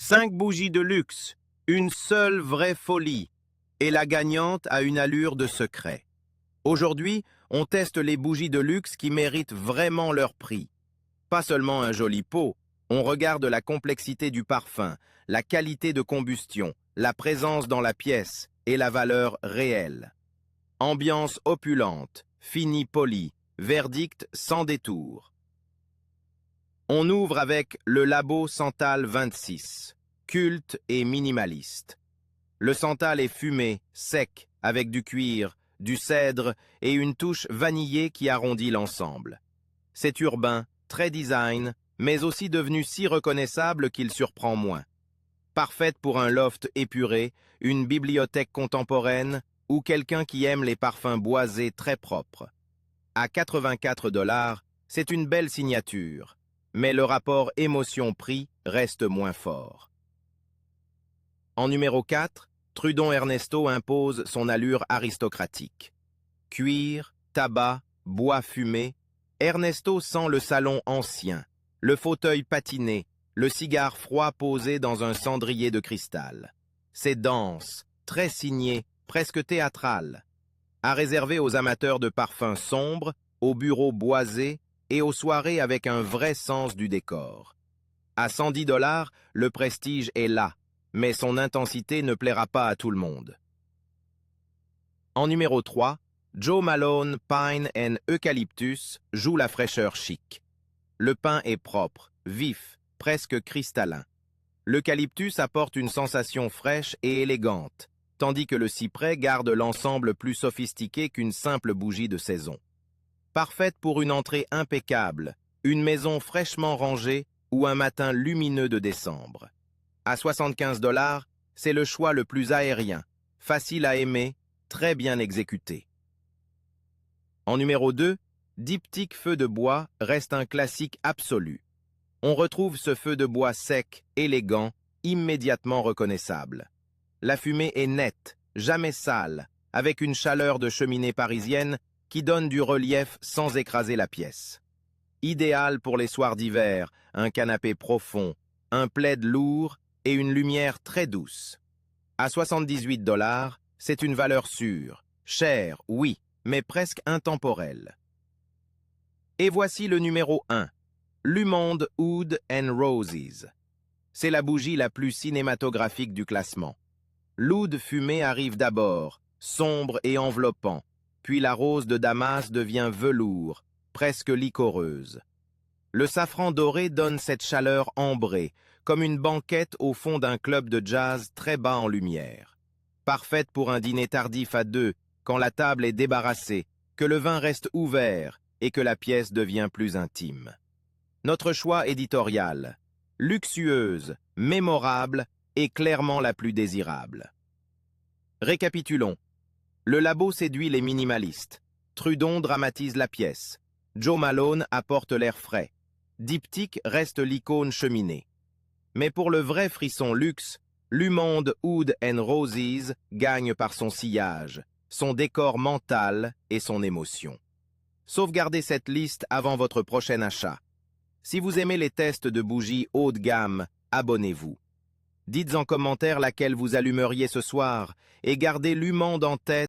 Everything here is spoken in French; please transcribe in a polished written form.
5 bougies de luxe, une seule vraie folie, et la gagnante a une allure de secret. Aujourd'hui, on teste les bougies de luxe qui méritent vraiment leur prix. Pas seulement un joli pot, on regarde la complexité du parfum, la qualité de combustion, la présence dans la pièce et la valeur réelle. Ambiance opulente, fini poli, verdict sans détour. On ouvre avec le Labo Santal 26, culte et minimaliste. Le Santal est fumé, sec, avec du cuir, du cèdre et une touche vanillée qui arrondit l'ensemble. C'est urbain, très design, mais aussi devenu si reconnaissable qu'il surprend moins. Parfaite pour un loft épuré, une bibliothèque contemporaine ou quelqu'un qui aime les parfums boisés très propres. À 84 $, c'est une belle signature, mais le rapport émotion-prix reste moins fort. En numéro 4, Trudon Ernesto impose son allure aristocratique. Cuir, tabac, bois fumé, Ernesto sent le salon ancien, le fauteuil patiné, le cigare froid posé dans un cendrier de cristal. C'est dense, très signé, presque théâtral. À réserver aux amateurs de parfums sombres, aux bureaux boisés et aux soirées avec un vrai sens du décor. À 110 $, le prestige est là, mais son intensité ne plaira pas à tout le monde. En numéro 3, Jo Malone Pine and Eucalyptus joue la fraîcheur chic. Le pin est propre, vif, presque cristallin. L'eucalyptus apporte une sensation fraîche et élégante, tandis que le cyprès garde l'ensemble plus sophistiqué qu'une simple bougie de saison. Parfaite pour une entrée impeccable, une maison fraîchement rangée ou un matin lumineux de décembre. À 75 $, c'est le choix le plus aérien, facile à aimer, très bien exécuté. En numéro 2, Diptyque Feu de bois reste un classique absolu. On retrouve ce feu de bois sec, élégant, immédiatement reconnaissable. La fumée est nette, jamais sale, avec une chaleur de cheminée parisienne qui donne du relief sans écraser la pièce. Idéal pour les soirs d'hiver, un canapé profond, un plaid lourd et une lumière très douce. À 78 $, c'est une valeur sûre, chère, oui, mais presque intemporelle. Et voici le numéro 1, L'Umonde Oud and Roses. C'est la bougie la plus cinématographique du classement. L'oud fumé arrive d'abord, sombre et enveloppant, puis la rose de Damas devient velours, presque licoreuse. Le safran doré donne cette chaleur ambrée, comme une banquette au fond d'un club de jazz très bas en lumière. Parfaite pour un dîner tardif à 2, quand la table est débarrassée, que le vin reste ouvert et que la pièce devient plus intime. Notre choix éditorial, luxueuse, mémorable et clairement la plus désirable. Récapitulons. Le Labo séduit les minimalistes. Trudon dramatise la pièce. Jo Malone apporte l'air frais. Diptyque reste l'icône cheminée. Mais pour le vrai frisson luxe, l'Umonde Oud and Roses gagne par son sillage, son décor mental et son émotion. Sauvegardez cette liste avant votre prochain achat. Si vous aimez les tests de bougies haut de gamme, abonnez-vous. Dites en commentaire laquelle vous allumeriez ce soir et gardez l'Umonde en tête